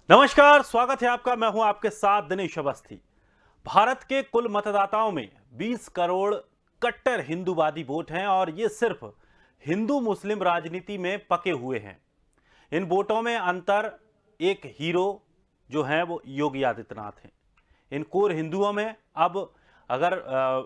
नमस्कार, स्वागत है आपका। मैं हूं आपके साथ दिनेश अवस्थी। भारत के कुल मतदाताओं में 20 करोड़ कट्टर हिंदूवादी वोट हैं और ये सिर्फ हिंदू मुस्लिम राजनीति में पके हुए हैं। इन वोटों में अंतर एक हीरो जो हैं वो योगी आदित्यनाथ हैं। इन कोर हिंदुओं में अब अगर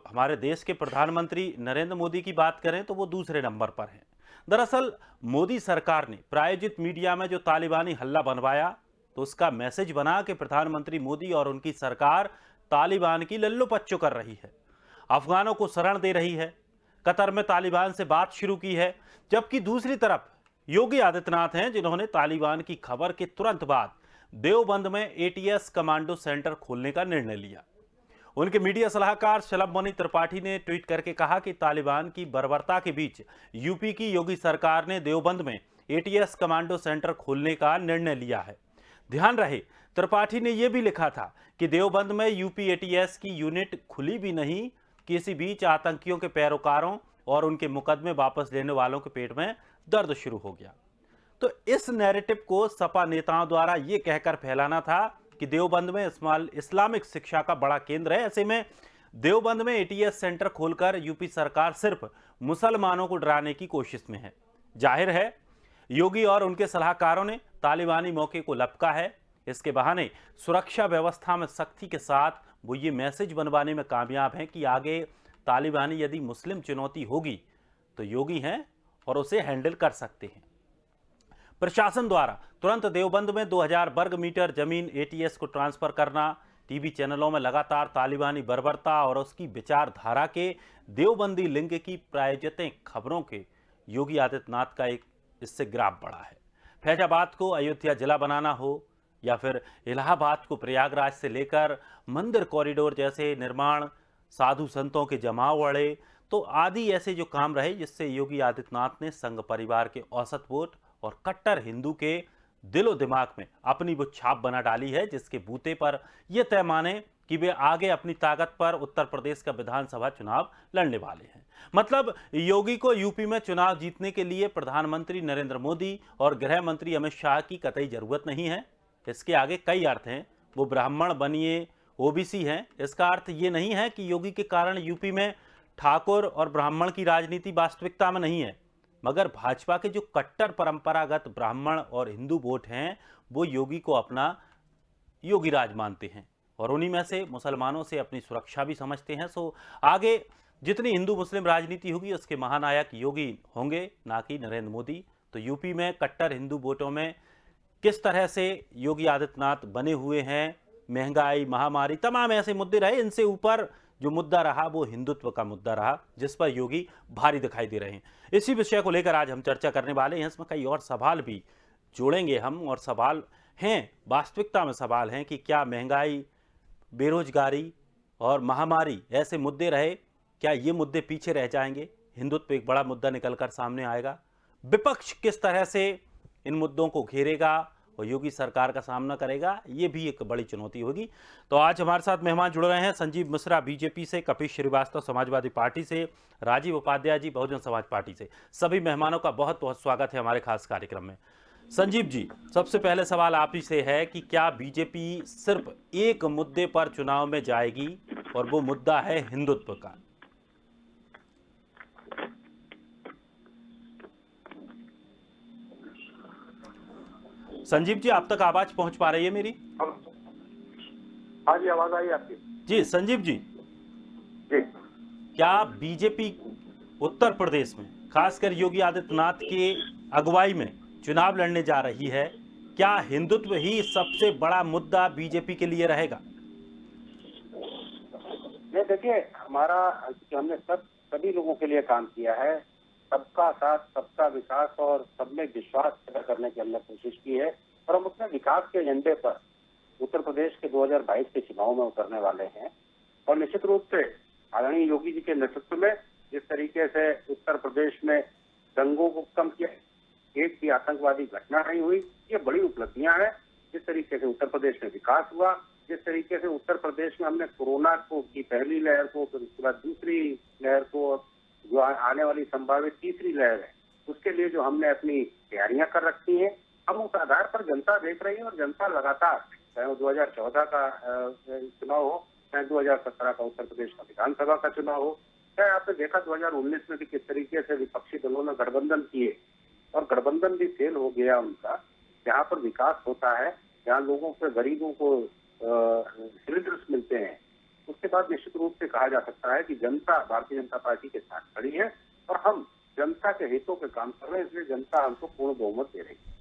हमारे देश के प्रधानमंत्री नरेंद्र मोदी की बात करें तो वो दूसरे नंबर पर हैं। दरअसल मोदी सरकार ने प्रायोजित मीडिया में जो तालिबानी हल्ला बनवाया तो उसका मैसेज बना कि प्रधानमंत्री मोदी और उनकी सरकार तालिबान की लल्लो पच्चो कर रही है, अफगानों को शरण दे रही है, कतर में तालिबान से बात शुरू की है। जबकि दूसरी तरफ योगी आदित्यनाथ हैं जिन्होंने तालिबान की खबर के तुरंत बाद देवबंद में एटीएस कमांडो सेंटर खोलने का निर्णय लिया। उनके मीडिया सलाहकार शलभ मणि त्रिपाठी ने ट्वीट करके कहा कि तालिबान की बर्बरता के बीच यूपी की योगी सरकार ने देवबंद में एटीएस कमांडो सेंटर खोलने का निर्णय लिया है। ध्यान रहे, त्रिपाठी ने यह भी लिखा था कि देवबंद में यूपी एटीएस की यूनिट खुली भी नहीं कि इसी बीच आतंकियों के पैरोकारों और उनके मुकदमे वापस लेने वालों के पेट में दर्द शुरू हो गया। तो इस नैरेटिव को सपा नेताओं द्वारा यह कहकर फैलाना था कि देवबंद में इस्लामिक शिक्षा का बड़ा केंद्र है। ऐसे में देवबंद में एटीएस सेंटर खोलकर यूपी सरकार सिर्फ मुसलमानों को डराने की कोशिश में है। जाहिर है योगी और उनके सलाहकारों ने तालिबानी मौके को लपका है। इसके बहाने सुरक्षा व्यवस्था में सख्ती के साथ वो ये मैसेज बनवाने में कामयाब हैं कि आगे तालिबानी यदि मुस्लिम चुनौती होगी तो योगी हैं और उसे हैंडल कर सकते हैं। प्रशासन द्वारा तुरंत देवबंद में 2000 वर्ग मीटर जमीन एटीएस को ट्रांसफर करना, टीवी चैनलों में लगातार तालिबानी बर्बरता और उसकी विचारधारा के देवबंदी लिंग की प्रायोजित खबरों के योगी आदित्यनाथ का एक इससे ग्राफ बढ़ा है। फैजाबाद को अयोध्या जिला बनाना हो या फिर इलाहाबाद को प्रयागराज से लेकर मंदिर कॉरिडोर जैसे निर्माण, साधु संतों के जमाव अड़े तो आदि ऐसे जो काम रहे जिससे योगी आदित्यनाथ ने संघ परिवार के औसत वोट और कट्टर हिंदू के दिलो दिमाग में अपनी वो छाप बना डाली है, जिसके बूते पर यह तय माने कि वे आगे अपनी ताकत पर उत्तर प्रदेश का विधानसभा चुनाव लड़ने वाले हैं। मतलब योगी को यूपी में चुनाव जीतने के लिए प्रधानमंत्री नरेंद्र मोदी और गृह मंत्री अमित शाह की कतई जरूरत नहीं है। इसके आगे कई अर्थ हैं। वो ब्राह्मण बनिए, ओबीसी हैं, इसका अर्थ ये नहीं है कि योगी के कारण यूपी में ठाकुर और ब्राह्मण की राजनीति वास्तविकता में नहीं है, मगर भाजपा के जो कट्टर परंपरागत ब्राह्मण और हिंदू वोट हैं वो योगी को अपना योगी राज मानते हैं और उन्हीं में से मुसलमानों से अपनी सुरक्षा भी समझते हैं। सो आगे जितनी हिंदू मुस्लिम राजनीति होगी उसके महानायक योगी होंगे, ना कि नरेंद्र मोदी। तो यूपी में कट्टर हिंदू वोटों में किस तरह से योगी आदित्यनाथ बने हुए हैं, महंगाई, महामारी, तमाम ऐसे मुद्दे रहे। इनसे ऊपर जो मुद्दा रहा वो हिंदुत्व का मुद्दा रहा, जिस पर योगी भारी दिखाई दे रहे हैं। इसी विषय को लेकर आज हम चर्चा करने वाले हैं। इसमें कई और सवाल भी जोड़ेंगे हम, और सवाल हैं, वास्तविकता में सवाल हैं कि क्या महंगाई, बेरोजगारी और महामारी ऐसे मुद्दे रहे, क्या ये मुद्दे पीछे रह जाएंगे? हिंदुत्व एक बड़ा मुद्दा निकलकर सामने आएगा। विपक्ष किस तरह से इन मुद्दों को घेरेगा और योगी सरकार का सामना करेगा, ये भी एक बड़ी चुनौती होगी। तो आज हमारे साथ मेहमान जुड़ रहे हैं। संजीव मिश्रा बीजेपी से, कपिल श्रीवास्तव समाजवादी पार्टी से, राजीव उपाध्याय जी बहुजन समाज पार्टी से। सभी मेहमानों का बहुत बहुत स्वागत है हमारे खास कार्यक्रम में। संजीव जी, सबसे पहले सवाल आप ही से है कि क्या बीजेपी सिर्फ एक मुद्दे पर चुनाव में जाएगी और वो मुद्दा है हिंदुत्व का? संजीव जी, आप तक आवाज पहुंच पा रही है मेरी? हाँ जी, आवाज आई आपकी? जी संजीव जी, जी, क्या बीजेपी उत्तर प्रदेश में खासकर योगी आदित्यनाथ की अगुवाई में चुनाव लड़ने जा रही है? क्या हिंदुत्व ही सबसे बड़ा मुद्दा बीजेपी के लिए रहेगा? नहीं देखिए, हमारा हमने सभी लोगों के लिए काम किया है। सबका साथ, सबका विकास और सब में विश्वास पैदा करने की हमने कोशिश की है और हम अपने विकास के एजेंडे पर उत्तर प्रदेश के 2022 के चुनाव में उतरने वाले हैं। और निश्चित रूप से आदरणीय योगी जी के नेतृत्व में जिस तरीके से उत्तर प्रदेश में दंगों को कम किया, एक भी आतंकवादी घटना नहीं हुई, ये बड़ी उपलब्धियां हैं। जिस तरीके से उत्तर प्रदेश में विकास हुआ, जिस तरीके से उत्तर प्रदेश में हमने कोरोना को की पहली लहर को, फिर उसके बाद दूसरी लहर को, जो आने वाली संभावित तीसरी लहर है, उसके लिए जो हमने अपनी तैयारियां कर रखी हैं, हम उस आधार पर जनता देख रही है और जनता लगातार, चाहे वो 2014 का चुनाव हो, चाहे 2017 का उत्तर प्रदेश का विधानसभा का चुनाव हो, चाहे आपने देखा 2019 में भी किस तरीके से विपक्षी दलों ने गठबंधन किए और गठबंधन भी फेल हो गया उनका। जहाँ पर विकास होता है, जहाँ लोगों को, गरीबों को सिलेंडर्स मिलते हैं, उसके बाद निश्चित रूप से कहा जा सकता है कि जनता भारतीय जनता पार्टी के साथ खड़ी है और हम जनता के हितों पे काम कर रहे हैं, इसलिए जनता हमको पूर्ण बहुमत दे रही है।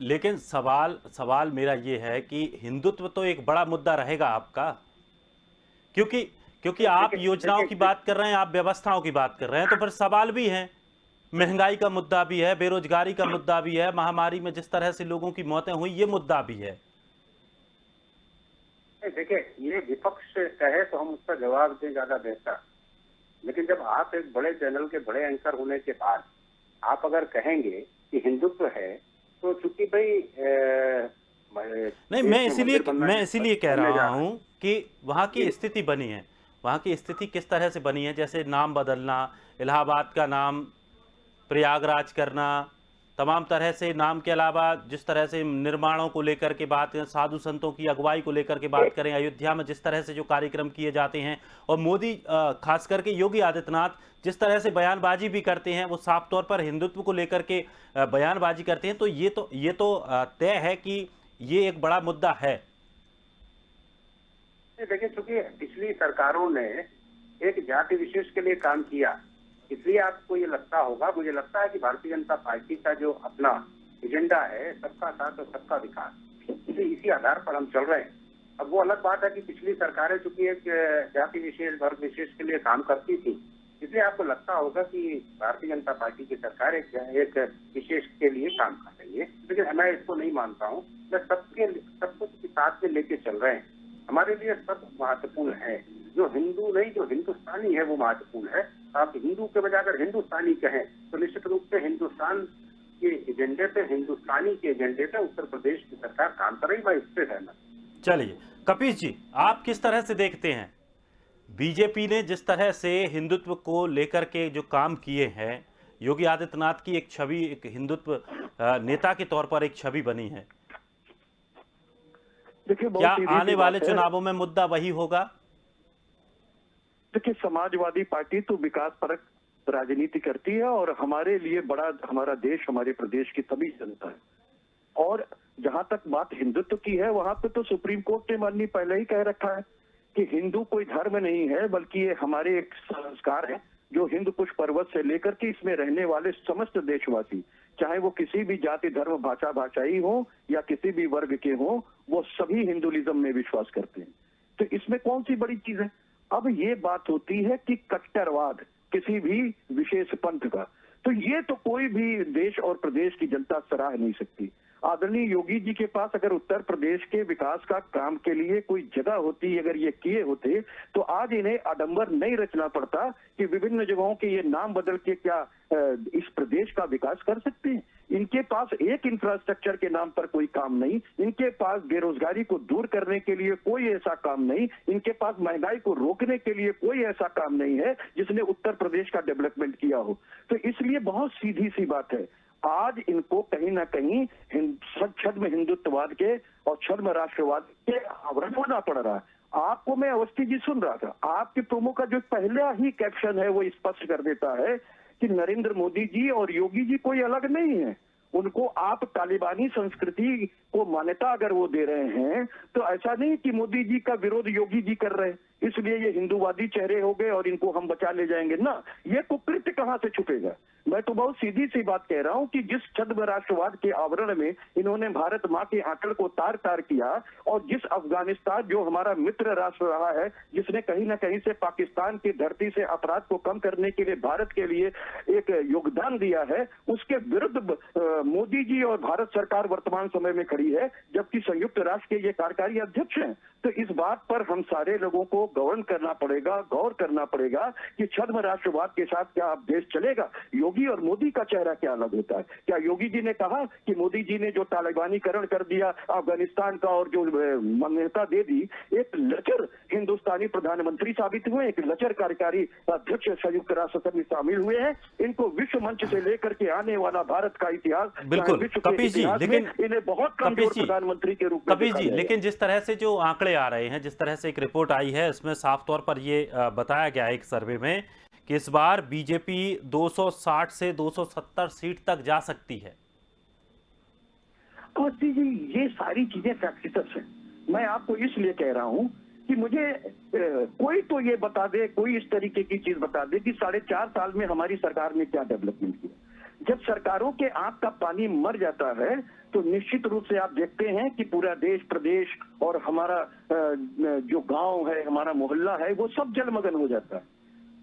लेकिन सवाल मेरा ये है कि हिंदुत्व तो एक बड़ा मुद्दा रहेगा आपका, क्योंकि क्योंकि आप योजनाओं की बात कर रहे हैं, आप व्यवस्थाओं की बात कर रहे हैं, तो फिर सवाल भी हैं। महंगाई का मुद्दा भी है, बेरोजगारी का मुद्दा भी है, महामारी में जिस तरह से लोगों की मौतें हुई, ये मुद्दा भी है। देखिए, ये विपक्ष कहे तो हम उसका जवाब दें ज्यादा बेहतर, लेकिन जब आप एक बड़े चैनल के बड़े एंकर होने के बाद आप अगर कहेंगे कि हिंदुत्व है, तो चूंकि भाई नहीं, मैं इसीलिए कह रहा हूं कि वहां की स्थिति बनी है, वहां की स्थिति किस तरह से बनी है, जैसे नाम बदलना, इलाहाबाद का नाम प्रयागराज करना, तमाम तरह से नाम के अलावा जिस तरह से निर्माणों को लेकर के बात, साधु संतों की अगुवाई को लेकर के बात करें, अयोध्या में जिस तरह से जो कार्यक्रम किए जाते हैं, और मोदी खास करके योगी आदित्यनाथ जिस तरह से बयानबाजी भी करते हैं, वो साफ तौर पर हिंदुत्व को लेकर के बयानबाजी करते हैं, तो ये तो तय है कि ये एक बड़ा मुद्दा है। देखिए, चूंकि पिछली सरकारों ने एक जाति विशेष के लिए काम किया, इसलिए आपको ये लगता होगा, मुझे लगता है कि भारतीय जनता पार्टी का जो अपना एजेंडा है, सबका साथ और सबका विकास, इसी आधार पर हम चल रहे हैं। अब वो अलग बात है कि पिछली सरकारें चूंकि एक जाति विशेष, वर्ग विशेष के लिए काम करती थी, इसलिए आपको लगता होगा कि भारतीय जनता पार्टी की सरकार एक विशेष के लिए काम कर रही है, लेकिन मैं इसको नहीं मानता हूँ। मैं सबको साथ में लेके चल रहे हैं। हमारे लिए सब महत्वपूर्ण है, जो हिंदू नहीं, जो हिंदुस्तानी है वो महत्वपूर्ण है। आप हिंदू के बजाय अगर हिंदुस्तानी कहें तो निश्चित रूप से हिंदुस्तान के एजेंडे पे, हिंदुस्तानी के एजेंडे पे उत्तर प्रदेश की सरकार काम कर रही है, मैं इस पे सहमत। चलिए कपीश जी, आप किस तरह से देखते हैं बीजेपी ने जिस तरह से हिंदुत्व को लेकर के जो काम किए हैं, योगी आदित्यनाथ की एक छवि, एक हिंदुत्व नेता के तौर पर एक छवि बनी है, देखिए क्या आने वाले चुनावों में मुद्दा वही होगा? देखिए, समाजवादी पार्टी तो विकास परक राजनीति करती है और हमारे लिए बड़ा हमारा देश, हमारे प्रदेश की तभी जनता है। और जहां तक बात हिंदुत्व की है, वहां पे तो सुप्रीम कोर्ट ने माननीय पहले ही कह रखा है कि हिंदू कोई धर्म नहीं है, बल्कि ये हमारे एक संस्कार है जो हिंद कुश पर्वत से लेकर के इसमें रहने वाले समस्त देशवासी, चाहे वो किसी भी जाति, धर्म, भाषाई हो या किसी भी वर्ग के हो, वो सभी हिंदुइज्म में विश्वास करते हैं। तो इसमें कौन सी बड़ी चीज है? अब ये बात होती है कि कट्टरवाद किसी भी विशेष पंथ का, तो ये तो कोई भी देश और प्रदेश की जनता सराह नहीं सकती। आदरणीय योगी जी के पास अगर उत्तर प्रदेश के विकास का काम के लिए कोई जगह होती, अगर ये किए होते, तो आज इन्हें आडंबर नहीं रचना पड़ता कि विभिन्न जगहों के ये नाम बदल के क्या इस प्रदेश का विकास कर सकते हैं। इनके पास एक इंफ्रास्ट्रक्चर के नाम पर कोई काम नहीं, इनके पास बेरोजगारी को दूर करने के लिए कोई ऐसा काम नहीं, इनके पास महंगाई को रोकने के लिए कोई ऐसा काम नहीं है जिसने उत्तर प्रदेश का डेवलपमेंट किया हो। तो इसलिए बहुत सीधी सी बात है, आज इनको कहीं ना कहीं छद्म हिंदुत्ववाद के और छद्म राष्ट्रवाद के आवरण होना पड़ रहा है। आपको मैं अवस्थी जी सुन रहा था, आपके प्रोमो का जो पहला ही कैप्शन है वो स्पष्ट कर देता है कि नरेंद्र मोदी जी और योगी जी कोई अलग नहीं है। उनको आप तालिबानी संस्कृति को मान्यता अगर वो दे रहे हैं, तो ऐसा नहीं कि मोदी जी का विरोध योगी जी कर रहे हैं, इसलिए ये हिंदूवादी चेहरे हो गए और इनको हम बचा ले जाएंगे ना। ये कुकृत्य कहां से छुपेगा? मैं तो बहुत सीधी सी बात कह रहा हूं कि जिस छद्म राष्ट्रवाद के आवरण में इन्होंने भारत मां के आंचल को तार तार किया, और जिस अफगानिस्तान जो हमारा मित्र राष्ट्र रहा है, जिसने कहीं ना कहीं से पाकिस्तान की धरती से अपराध को कम करने के लिए भारत के लिए एक योगदान दिया है, उसके विरुद्ध मोदी जी और भारत सरकार वर्तमान समय में खड़ी है, जबकि संयुक्त राष्ट्र के ये कार्यकारी अध्यक्ष हैं। तो इस बात पर हम सारे लोगों को गवर्न करना पड़ेगा, गौर करना पड़ेगा कि छद्म राष्ट्रवाद के साथ क्या अब देश चलेगा। योगी और मोदी का चेहरा क्या अलग होता है? क्या योगी जी ने कहा कि मोदी जी ने जो तालिबानीकरण कर दिया अफगानिस्तान का और जो मान्यता दे दी, एक लचर हिंदुस्तानी प्रधानमंत्री साबित हुए, एक लचर कार्यकारी अध्यक्ष संयुक्त राष्ट्र संघ में शामिल हुए हैं। इनको विश्व मंच से लेकर के आने वाला भारत का इतिहास, बिल्कुल कपीश जी, लेकिन इन्हें बहुत कमजोर प्रधानमंत्री के रूप में कपीश जी, लेकिन जिस तरह से जो आंकड़े आ रहे हैं, जिस तरह से एक रिपोर्ट आई है, इसमें साफ तौर पर ये बताया गया है एक सर्वे में कि इस बार बीजेपी 260 से 270 सीट तक जा सकती है। अवस्थी जी, ये सारी चीजें फैक्टिकल्स हैं। मैं आपको इसलिए कह रहा हूं कि मुझे कोई तो ये बता दे, कोई इस तरीके की चीज बता दे कि 4.5 साल में हमारी सरकार ने क्या डेवलपमेंट किया। जब सरकारों के आंख का पानी मर जाता है तो निश्चित रूप से आप देखते हैं कि पूरा देश प्रदेश और हमारा जो गांव है, हमारा मोहल्ला है, वो सब जलमग्न हो जाता है।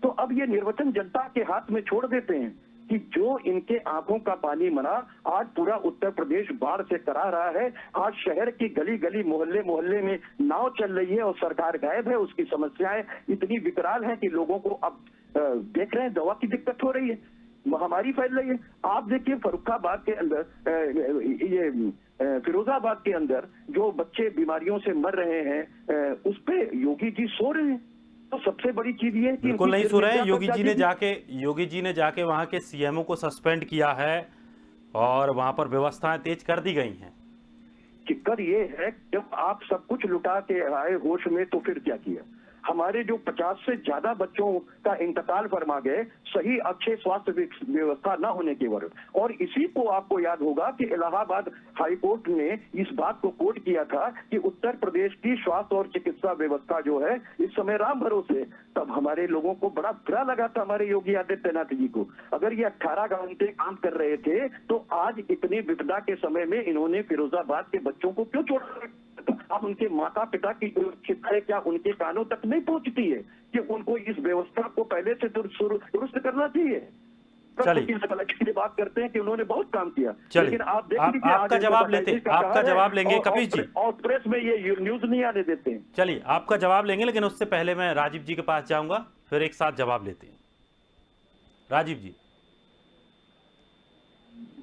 तो अब ये निर्वाचन जनता के हाथ में छोड़ देते हैं कि जो इनके आंखों का पानी मरा, आज पूरा उत्तर प्रदेश बाढ़ से करा रहा है। आज शहर की गली गली मोहल्ले मोहल्ले में नाव चल रही है और सरकार गायब है। उसकी समस्याएं इतनी विकराल हैं कि लोगों को अब देख रहे हैं, दवा की दिक्कत हो रही है, महामारी फैल रही है। आप देखिए फर्रुखाबाद के अंदर, ये फिरोजाबाद के अंदर जो बच्चे बीमारियों से मर रहे हैं, उस पे योगी जी सो रहे हैं। तो सबसे बड़ी चीज ये है कि बिल्कुल नहीं सो रहे हैं। योगी जी ने जाके वहां के सीएमओ को सस्पेंड किया है और वहां पर व्यवस्थाएं तेज कर दी गई हैं। चिक्कर ये है, जब आप सब कुछ लुटा के आए होश में तो फिर क्या किया? हमारे जो 50 से ज्यादा बच्चों का इंतकाल फरमा गए सही अच्छे स्वास्थ्य व्यवस्था न होने के वजह। और इसी को आपको याद होगा कि इलाहाबाद हाई कोर्ट ने इस बात को कोट किया था कि उत्तर प्रदेश की स्वास्थ्य और चिकित्सा व्यवस्था जो है इस समय राम भरोसे। तब हमारे लोगों को बड़ा बुरा लगा था, हमारे योगी आदित्यनाथ जी को। अगर ये 18 घंटे काम कर रहे थे तो आज इतनी विपदा के समय में इन्होंने फिरोजाबाद के बच्चों को क्यों छोड़ा? अब उनके माता पिता की शिकायत क्या उनके कानों तक नहीं पहुंचती है कि उनको इस व्यवस्था को पहले से दुरुस्त करना चाहिए? चलिए बात करते हैं कि उन्होंने बहुत काम किया, लेकिन आप देख लीजिए आपका जवाब लेंगे कपीश जी, और प्रेस में ये न्यूज नहीं आने देते हैं। चलिए आपका जवाब लेंगे, लेकिन उससे पहले मैं राजीव जी के पास जाऊंगा, फिर एक साथ जवाब लेते हैं। राजीव जी।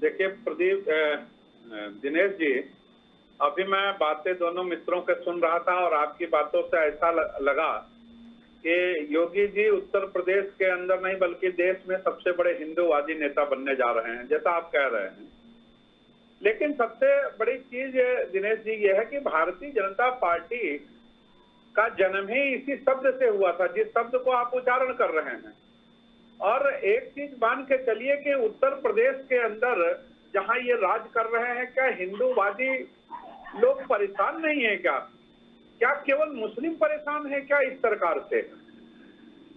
देखिए प्रदीप, दिनेश जी, अभी मैं बातें दोनों मित्रों के सुन रहा था और आपकी बातों से ऐसा लगा कि योगी जी उत्तर प्रदेश के अंदर नहीं बल्कि देश में सबसे बड़े हिंदूवादी नेता बनने जा रहे हैं, जैसा आप कह रहे हैं। लेकिन सबसे बड़ी चीज दिनेश जी ये है कि भारतीय जनता पार्टी का जन्म ही इसी शब्द से हुआ था, जिस शब्द को आप उच्चारण कर रहे हैं। और एक चीज मान के चलिए कि उत्तर प्रदेश के अंदर जहां ये राज कर रहे हैं, क्या हिंदूवादी लोग परेशान नहीं है? क्या केवल मुस्लिम परेशान है क्या इस सरकार से?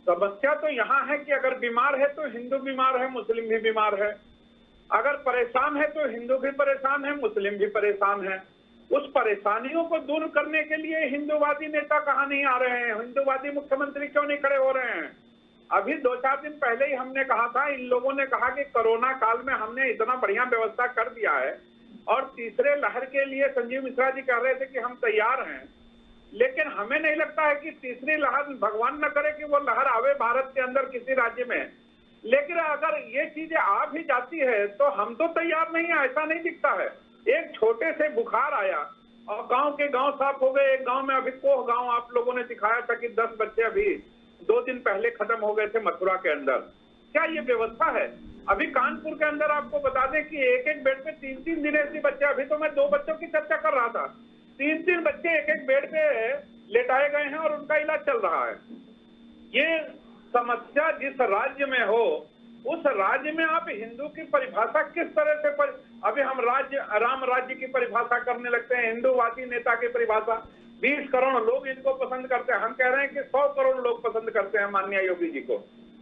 समस्या तो यहाँ है कि अगर बीमार है तो हिंदू बीमार है, मुस्लिम भी बीमार है। अगर परेशान है तो हिंदू भी परेशान है, मुस्लिम भी परेशान है। उस परेशानियों को दूर करने के लिए हिंदूवादी नेता कहाँ नहीं आ रहे हैं? हिंदूवादी मुख्यमंत्री क्यों नहीं खड़े हो रहे हैं? अभी 2-4 दिन पहले ही हमने कहा था, इन लोगों ने कहा कि कोरोना काल में हमने इतना बढ़िया व्यवस्था कर दिया है और तीसरे लहर के लिए संजीव मिश्रा जी कह रहे थे कि हम तैयार हैं। लेकिन हमें नहीं लगता है कि तीसरी लहर, भगवान न करे कि वो लहर आवे भारत के अंदर किसी राज्य में, लेकिन अगर ये चीजें आ भी जाती है तो हम तो तैयार नहीं है, ऐसा नहीं दिखता है। एक छोटे से बुखार आया और गांव के गांव साफ हो गए। एक गांव में अभी कोह गांव आप लोगों ने दिखाया था कि 10 बच्चे अभी 2 दिन पहले खत्म हो गए थे मथुरा के अंदर। क्या ये व्यवस्था है? अभी कानपुर के अंदर आपको बता दें कि एक बेड पे 3-3 दिनेशी बच्चे, अभी तो मैं 2 बच्चों की चर्चा कर रहा था, 3-3 बच्चे एक बेड पे लेटाए गए हैं और उनका इलाज चल रहा है। ये समस्या जिस राज्य में हो उस राज्य में आप हिंदू की परिभाषा किस तरह से अभी हम राम राज्य की परिभाषा करने लगते हैं, हिंदूवादी नेता की परिभाषा। 20 करोड़ लोग इनको पसंद करते हैं, हम कह रहे हैं कि 100 करोड़ लोग पसंद करते हैं माननीय योगी जी को।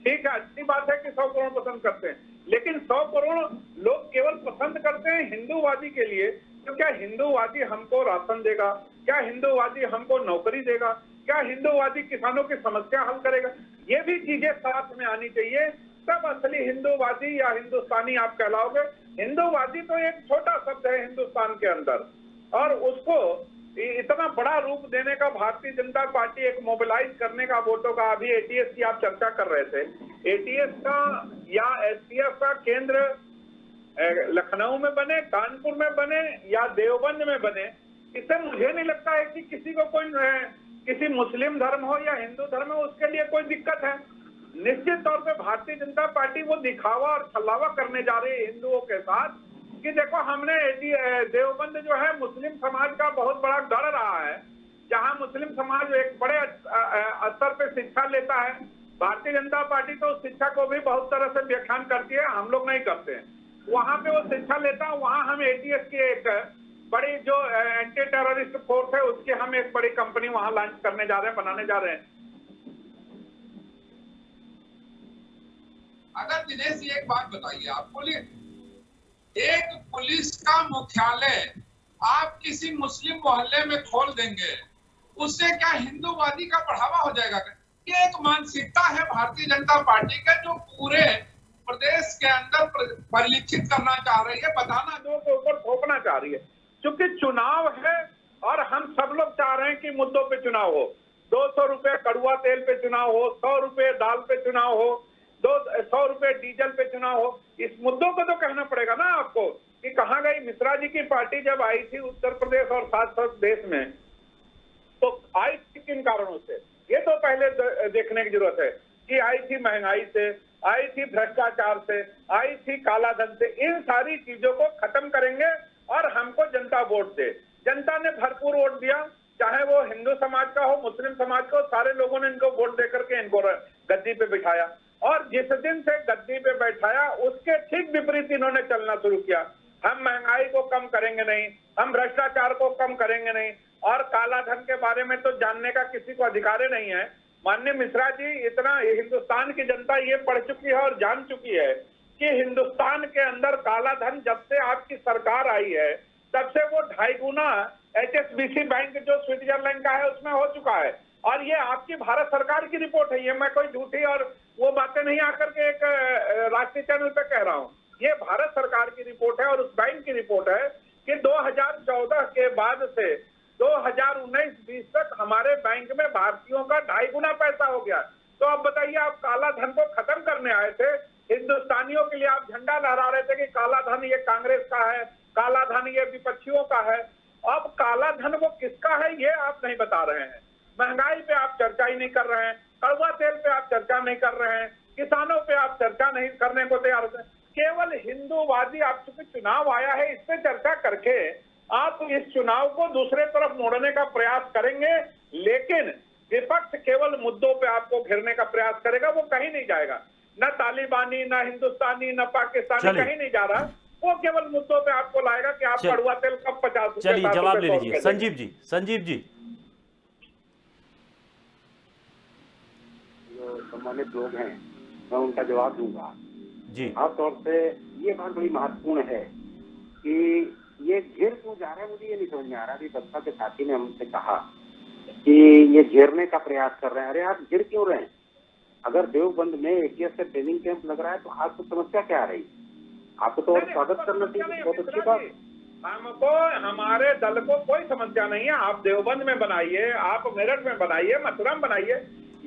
ठीक है, अच्छी बात है कि 100 करोड़ पसंद करते हैं, लेकिन 100 करोड़ लोग केवल पसंद करते हैं हिंदूवादी के लिए। तो क्या हिंदूवादी हमको राशन देगा? क्या हिंदूवादी हमको नौकरी देगा? क्या हिंदूवादी किसानों की समस्या हल करेगा? ये भी चीजें साथ में आनी चाहिए, तब असली हिंदूवादी या हिंदुस्तानी आप कहलाओगे। हिंदूवादी तो एक छोटा शब्द है हिंदुस्तान के अंदर और उसको इतना बड़ा रूप देने का भारतीय जनता पार्टी एक मोबिलाइज करने का वोटों का, अभी एटीएस की आप चर्चा कर रहे थे, एटीएस का या एसटीएफ का केंद्र लखनऊ में बने, कानपुर में बने या देवबंद में बने, इससे मुझे नहीं लगता है कि किसी को कोई किसी मुस्लिम धर्म हो या हिंदू धर्म हो उसके लिए कोई दिक्कत है। निश्चित तौर पे भारतीय जनता पार्टी वो दिखावा और छलावा करने जा रही है हिंदुओं के साथ कि देखो हमने देवबंद जो है मुस्लिम समाज का बहुत बड़ा गढ़ रहा है, जहां मुस्लिम समाज एक बड़े स्तर पे शिक्षा लेता है। भारतीय जनता पार्टी तो उस शिक्षा को भी बहुत तरह से व्याख्यान करती है, हम लोग नहीं करते हैं। वहां पे वो शिक्षा लेता है, वहां हम एटीएस की एक बड़ी जो एंटी टेररिस्ट फोर्स है उसकी हम एक बड़ी कंपनी वहां लॉन्च करने जा रहे हैं, बनाने जा रहे हैं। अगर दिनेश जी एक बात बताइए, आप बोलिए, एक पुलिस का मुख्यालय आप किसी मुस्लिम मोहल्ले में खोल देंगे, उससे क्या हिंदूवादी का बढ़ावा हो जाएगा? ये एक मानसिकता है भारतीय जनता पार्टी का जो पूरे प्रदेश के अंदर परिलक्षित करना चाह रही है, बताना लोगों के ऊपर थोपना चाह रही है। क्योंकि चुनाव है और हम सब लोग चाह रहे हैं कि मुद्दों पे चुनाव हो, 200 रुपए कड़ुआ तेल पे चुनाव हो, 100 रुपए दाल पे चुनाव हो, 100 रुपए डीजल पे चुनाव हो। इस मुद्दों को तो कहना पड़ेगा ना आपको कि कहां गई मिश्रा जी की पार्टी जब आई थी उत्तर प्रदेश और साथ देश में, तो आई थी किन कारणों से, ये तो पहले देखने की जरूरत है कि आई थी महंगाई से, आई थी भ्रष्टाचार से, आई थी कालाधन से। इन सारी चीजों को खत्म करेंगे और हमको जनता वोट दे। जनता ने भरपूर वोट दिया, चाहे वो हिंदू समाज का हो, मुस्लिम समाज का हो, सारे लोगों ने इनको वोट देकर के इनको गद्दी पे बिठाया। और जिस दिन से गद्दी पे बैठाया उसके ठीक विपरीत इन्होंने चलना शुरू किया। हम महंगाई को कम करेंगे नहीं, हम भ्रष्टाचार को कम करेंगे नहीं, और काला धन के बारे में तो जानने का किसी को अधिकार ही नहीं है। माननीय मिश्रा जी, इतना हिंदुस्तान की जनता ये पढ़ चुकी है और जान चुकी है कि हिंदुस्तान के अंदर काला धन जब से आपकी सरकार आई है तब से वो 2.5 गुना HSBC बैंक जो स्विट्जरलैंड का है उसमें हो चुका है। और ये आपकी भारत सरकार की रिपोर्ट है, ये मैं कोई झूठी और वो बातें नहीं आकर के एक राष्ट्रीय चैनल पे कह रहा हूँ। ये भारत सरकार की रिपोर्ट है और उस बैंक की रिपोर्ट है कि 2014 के बाद से 2019-20 तक हमारे बैंक में भारतीयों का 2.5 गुना पैसा हो गया। तो अब बताइए, आप काला धन को खत्म करने आए थे, हिंदुस्तानियों के लिए आप झंडा लहरा रहे थे कि काला धन ये कांग्रेस का है, काला धन ये विपक्षियों का है। अब काला धन वो किसका है ये आप नहीं बता रहे हैं। महंगाई पे आप चर्चा ही नहीं कर रहे हैं, कड़वा तेल पे आप चर्चा नहीं कर रहे हैं, किसानों पे आप चर्चा नहीं करने को तैयार होते हैं। केवल हिंदूवादी, आप चूंकि चुनाव आया है इस पे चर्चा करके आप इस चुनाव को दूसरे तरफ मोड़ने का प्रयास करेंगे, लेकिन विपक्ष केवल मुद्दों पे आपको घेरने का प्रयास करेगा, वो कहीं नहीं जाएगा। न तालिबानी, न हिंदुस्तानी, न पाकिस्तानी, कहीं नहीं जा रहा। वो केवल मुद्दों पे आपको लाएगा कि आप कड़वा तेल कब 50 रुपए। चलिए जवाब ले लीजिए संजीव जी। संजीव जी, जो सम्मानित लोग हैं मैं उनका जवाब दूंगा जी। खासतौर से ये बात बड़ी महत्वपूर्ण है कि ये घेर क्यों जा रहा है, मुझे ये नहीं समझ में आ रहा। अभी बसपा के साथी ने हमसे कहा कि ये घेरने का प्रयास कर रहे हैं। अरे आप घेर क्यों रहे हैं? अगर देवबंद में एटीएस से ट्रेनिंग कैंप लग रहा है तो आपको समस्या क्या आ रही? आपको तो स्वागत करना चाहिए, बहुत अच्छी बात। हमको, हमारे दल को कोई समस्या नहीं है। आप देवबंद में बनाइए, आप मेरठ में बनाइए, मथुरा में बनाइए,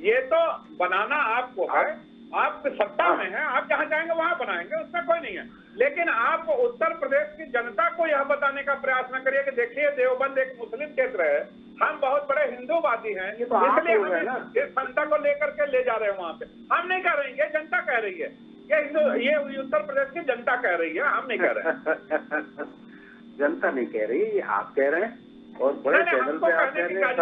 ये तो बनाना आपको है, आप सत्ता में है, आप जहां जाएंगे वहां बनाएंगे, उसमें कोई नहीं है। लेकिन आप उत्तर प्रदेश की जनता को यह बताने का प्रयास न करिए कि देखिए देवबंद एक मुस्लिम क्षेत्र है, हम बहुत बड़े हिंदूवादी हैं, इसलिए हम इस जनता को लेकर के ले जा रहे हैं वहां पे। हम नहीं कह रहे हैं, ये जनता कह रही है, ये उत्तर प्रदेश की जनता कह रही है, हम नहीं कह रहे। जनता नहीं कह रही, आप कह रहे हैं, और बड़े चैनल पे आप कह रहे हैं।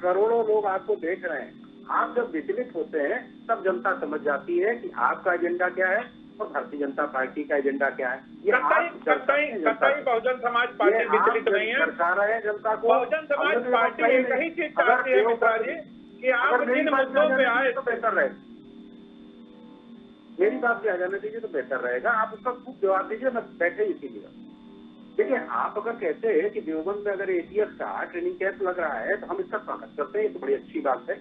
करोड़ों लोग आपको देख रहे हैं। आप जब विचलित होते हैं तब जनता समझ जाती है कि आपका एजेंडा क्या है और भारतीय जनता पार्टी का एजेंडा क्या है। कतई बहुजन समाज पार्टी विचलित नहीं है, दर्शा रहे हैं जनता को। बहुजन समाज पार्टी एक ही चीज चाहती है मिश्रा जी कि आप जिन मुद्दों पे आए तो बेहतर रहे। मेरी बात पे आ जाने दीजिए तो बेहतर रहेगा। आप उसका खूब जवाब दीजिए, मैं बैठे इसीलिए। देखिए, आप अगर कहते हैं कि देवबंद में अगर एटीएस का ट्रेनिंग कैंप लग रहा है तो हम इसका स्वागत करते हैं, ये तो बड़ी अच्छी बात है।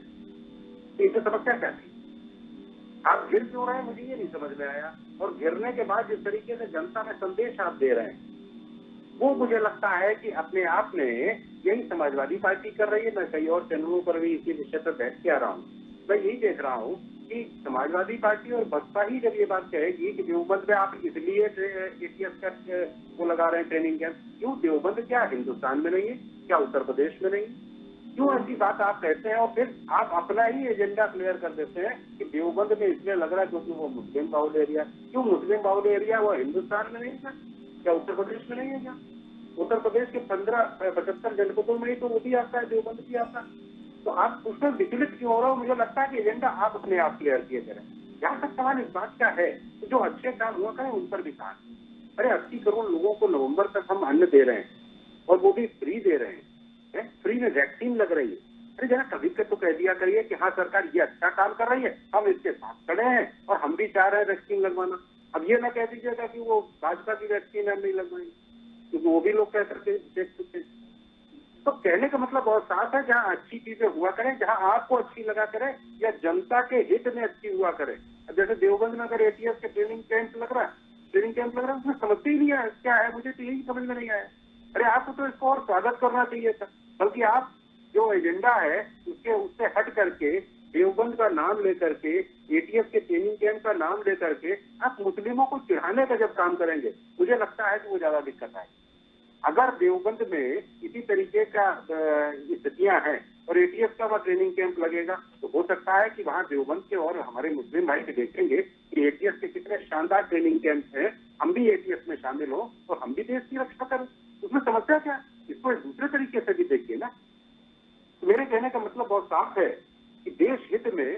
तो इससे समस्या क्या थी? आप घिर क्यों रहे हैं, मुझे ये नहीं समझ में आया। और घिरने के बाद जिस तरीके से जनता में संदेश आप दे रहे हैं वो मुझे लगता है कि अपने आप में यही समाजवादी पार्टी कर रही है। मैं कई और चैनलों पर भी इसी विषय पर बैठ के आ रहा हूँ। मैं यही देख रहा हूँ कि समाजवादी पार्टी और बसपा ही जब ये बात कहेगी कि देवबंद में आप इसलिए एटीएस का वो लगा रहे हैं ट्रेनिंग कैंप, क्यों देवबंद क्या हिंदुस्तान में नहीं है, क्या उत्तर प्रदेश में नहीं है? क्यों ऐसी बात आप कहते हैं और फिर आप अपना ही एजेंडा क्लियर कर देते हैं कि देवबंद में इसलिए लग रहा है क्योंकि वो मुस्लिम बाहुल्य एरिया। क्यों मुस्लिम बाहुल्य एरिया वो हिंदुस्तान में नहीं है क्या उत्तर प्रदेश में नहीं है क्या? उत्तर प्रदेश के 75 जनपदों में ही तो वो भी आता है, देवबंद भी आता है। तो आप उसमें विचलित क्यों हो रहे हो? मुझे लगता है कि एजेंडा आप अपने आप क्लियर किए करें। यहाँ तक सवाल इस बात का है कि जो अच्छे काम हुआ करें उन पर भी काम। अरे 80 करोड़ लोगों को नवंबर तक हम अन्न दे रहे हैं और वो भी फ्री दे रहे हैं, फ्री में वैक्सीन लग रही है। अरे जरा कभी तो कह दिया करिए कि हाँ सरकार ये अच्छा काम कर रही है, हम इसके साथ खड़े हैं और हम भी चाह रहे हैं वैक्सीन लगवाना। अब ये ना कह दीजिएगा कि वो भाजपा की वैक्सीन हम नहीं लगवाएंगे, क्योंकि वो भी लोग कह सकते देख सकते। तो कहने का मतलब बहुत साफ है, जहाँ अच्छी चीजें हुआ करें, जहाँ आपको अच्छी लगा करें या जनता के हित में अच्छी हुआ करें। जैसे देवबंद में अगर एटीएस के ट्रेनिंग कैंप लग रहा है उसमें समझते ही नहीं है क्या है, मुझे तो यही समझ में नहीं आया। अरे आपको तो इसको और स्वागत करना चाहिए था, बल्कि आप जो एजेंडा है उससे हट करके देवबंद का नाम लेकर के, एटीएस के ट्रेनिंग कैंप का नाम लेकर के आप मुस्लिमों को चिढ़ाने का जब काम करेंगे, मुझे लगता है कि वो ज्यादा दिक्कत आएगी। अगर देवबंद में इसी तरीके का स्थितियां हैं और एटीएस का वहाँ ट्रेनिंग कैंप लगेगा तो हो सकता है कि वहाँ देवबंद के और हमारे मुस्लिम भाई देखेंगे कि एटीएस के कितने शानदार ट्रेनिंग कैंप हैं, हम भी एटीएस में शामिल हो और हम भी देश की रक्षा करें। उसमें समस्या क्या? इसको एक दूसरे तरीके से भी देखिए ना। मेरे कहने का मतलब बहुत साफ है कि देश हित में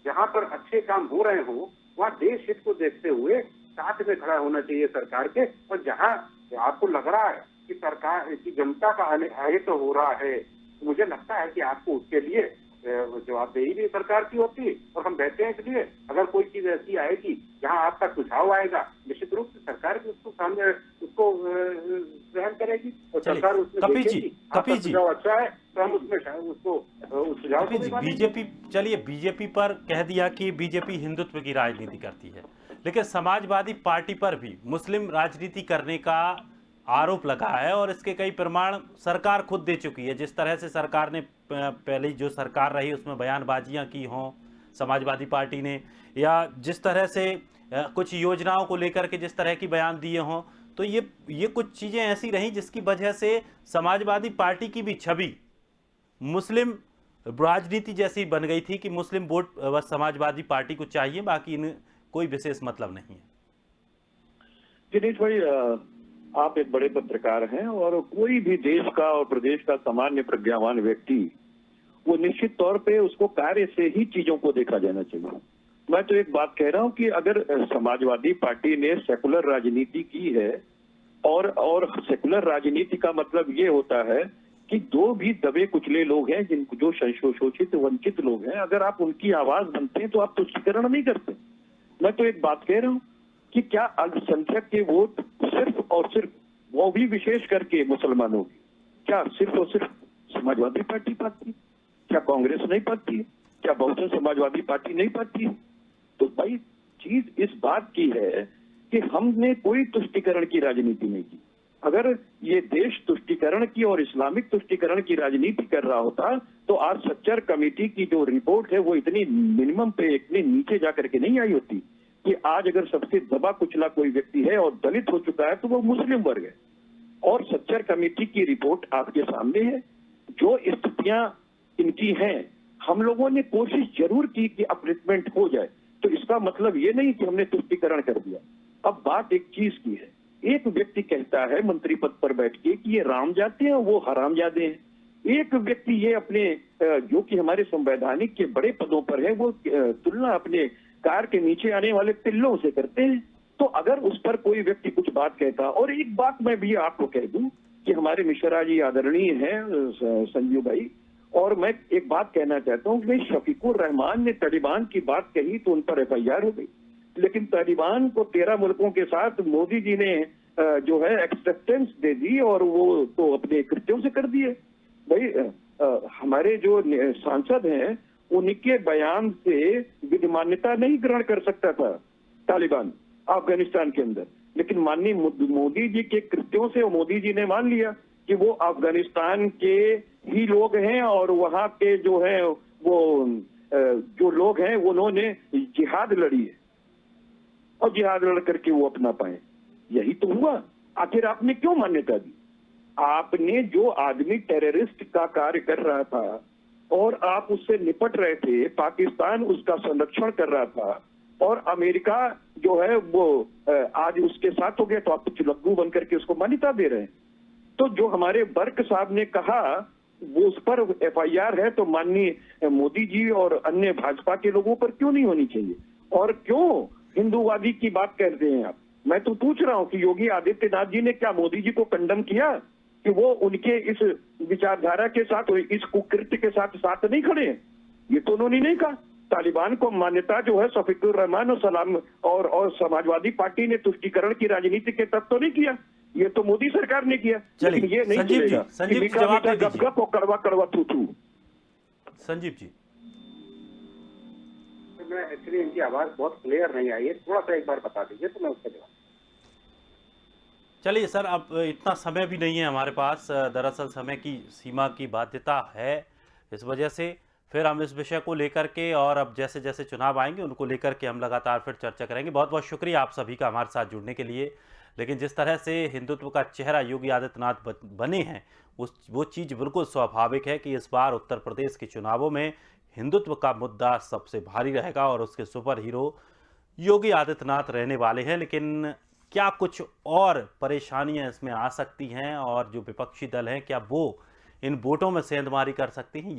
जहाँ पर अच्छे काम हो रहे हो वहाँ देश हित को देखते हुए साथ में खड़ा होना चाहिए सरकार के। और जहाँ आपको लग रहा है कि सरकार की जनता का अहित हो रहा है, तो मुझे लगता है कि आपको उसके लिए जवाबदेही भी सरकार की होती है। और हम बैठे हैं इसलिए अगर कोई चीज ऐसी आएगी जहां आपका सुझाव आएगा, निश्चित रूप से सरकार भी उसको सामने उसको ग्रहण करेगी और सरकार उसमें देखेगी आपका सुझाव अच्छा है तो हम उसमें उसको उस सुझाव को भी बीजेपी, चलिए बीजेपी पर कह दिया कि बीजेपी हिंदुत्व की राजनीति करती है, लेकिन समाजवादी पार्टी पर भी मुस्लिम राजनीति करने का आरोप लगा है और इसके कई प्रमाण सरकार खुद दे चुकी है। जिस तरह से सरकार ने पहले जो सरकार रही उसमें बयानबाजियां की हों समाजवादी पार्टी ने, या जिस तरह से कुछ योजनाओं को लेकर के जिस तरह की बयान दिए हों, तो ये कुछ चीज़ें ऐसी रहीं जिसकी वजह से समाजवादी पार्टी की भी छवि मुस्लिम राजनीति जैसी बन गई थी कि मुस्लिम वोट बस समाजवादी पार्टी को चाहिए, बाकी इन कोई विशेष मतलब नहीं है। दिनेश भाई, आप एक बड़े पत्रकार हैं और कोई भी देश का और प्रदेश का सामान्य प्रज्ञावान व्यक्ति वो निश्चित तौर पे उसको कार्य से ही चीजों को देखा जाना चाहिए। मैं तो एक बात कह रहा हूं कि अगर समाजवादी पार्टी ने सेकुलर राजनीति की है और सेकुलर राजनीति का मतलब ये होता है कि जो भी दबे कुचले लोग हैं, जिनको जो शोषित वंचित लोग हैं, अगर आप उनकी आवाज बनते हैं तो आप तुष्टीकरण नहीं करते। मैं तो एक बात कह रहा हूं कि क्या अल्पसंख्यक के वोट सिर्फ और सिर्फ, वो भी विशेष करके मुसलमानों की, क्या सिर्फ और सिर्फ समाजवादी पार्टी पाती है? क्या कांग्रेस नहीं पाती है? क्या बहुजन समाजवादी पार्टी नहीं पाती है? तो भाई चीज इस बात की है कि हमने कोई तुष्टीकरण की राजनीति नहीं की। अगर ये देश तुष्टीकरण की और इस्लामिक तुष्टीकरण की राजनीति कर रहा होता तो आज सच्चर कमेटी की जो रिपोर्ट है वो इतनी मिनिमम पे, इतने नीचे जाकर के नहीं आई होती कि आज अगर सबसे दबा कुचला कोई व्यक्ति है और दलित हो चुका है तो वो मुस्लिम वर्ग है। और सच्चर कमेटी की रिपोर्ट आपके सामने है। जो स्थितियां इनकी हैं, हम लोगों ने कोशिश जरूर की कि अपलिफ्टमेंट हो जाए, तो इसका मतलब ये नहीं कि हमने तुष्टीकरण कर दिया। अब बात एक चीज की है, एक व्यक्ति कहता है मंत्री पद पर बैठ के कि ये राम जाते हैं, वो हराम जाते हैं। एक व्यक्ति ये अपने जो कि हमारे संवैधानिक के बड़े पदों पर है, वो तुलना अपने कार के नीचे आने वाले पिल्लों से करते हैं। तो अगर उस पर कोई व्यक्ति कुछ बात कहता, और एक बात मैं भी आपको कह दूं कि हमारे मिश्रा जी आदरणीय हैं संजीव भाई, और मैं एक बात कहना चाहता हूं कि शफीकुर रहमान ने तालिबान की बात कही तो उन पर FIR हो गई, लेकिन तालिबान को 13 मुल्कों के साथ मोदी जी ने जो है एक्सेप्टेंस दे दी और वो तो अपने कृत्यों से कर दिए। भाई हमारे जो सांसद हैं उनके बयान से विधिमान्यता नहीं ग्रहण कर सकता था तालिबान अफगानिस्तान के अंदर, लेकिन माननीय मोदी जी के कृत्यों से मोदी जी ने मान लिया कि वो अफगानिस्तान के ही लोग हैं और वहां के जो है वो जो लोग हैं उन्होंने जिहाद लड़ी है और जिहाद लड़ करके वो अपना पाए। यही तो हुआ। आखिर आपने क्यों मान्यता दी? आपने जो आदमी टेररिस्ट का कार्य कर रहा था और आप उससे निपट रहे थे, पाकिस्तान उसका संरक्षण कर रहा था और अमेरिका जो है वो आज उसके साथ हो गया, तो आप चुलग्गू बन करके उसको मान्यता दे रहे हैं। तो जो हमारे बर्क साहब ने कहा वो उस पर FIR है, तो माननीय मोदी जी और अन्य भाजपा के लोगों पर क्यों नहीं होनी चाहिए? और क्यों हिंदूवादी की बात करते हैं आप? मैं तो पूछ रहा हूं कि योगी आदित्यनाथ जी ने क्या मोदी जी को कंडम किया कि वो उनके इस विचारधारा के साथ, इस कुकृत्य के साथ नहीं खड़े हैं? ये तो उन्होंने नहीं कहा। तालिबान को मान्यता जो है शफीकुर रहमान और सलाम और समाजवादी पार्टी ने तुष्टीकरण की राजनीति के तब तो नहीं किया, ये तो मोदी सरकार ने किया। लेकिन ये नहीं चलेगा कि मीठा मीठा गप और कड़वा कड़वा थू थू। संजीव जी, मैं एक्चुअली इनकी आवाज बहुत क्लियर नहीं आई है, थोड़ा सा एक बार बता दीजिए तो मैं उसका जवाब। चलिए सर, अब इतना समय भी नहीं है हमारे पास, दरअसल समय की सीमा की बाध्यता है, इस वजह से फिर हम इस विषय को लेकर के और अब जैसे जैसे चुनाव आएंगे उनको लेकर के हम लगातार फिर चर्चा करेंगे। बहुत बहुत शुक्रिया आप सभी का हमारे साथ जुड़ने के लिए। लेकिन जिस तरह से हिंदुत्व का चेहरा योगी आदित्यनाथ बने हैं, वो चीज़ बिल्कुल स्वाभाविक है कि इस बार उत्तर प्रदेश के चुनावों में हिंदुत्व का मुद्दा सबसे भारी रहेगा और उसके सुपर हीरो योगी आदित्यनाथ रहने वाले हैं। लेकिन क्या कुछ और परेशानियां इसमें आ सकती हैं और जो विपक्षी दल हैं क्या वो इन वोटों में सेंधमारी कर सकती हैं?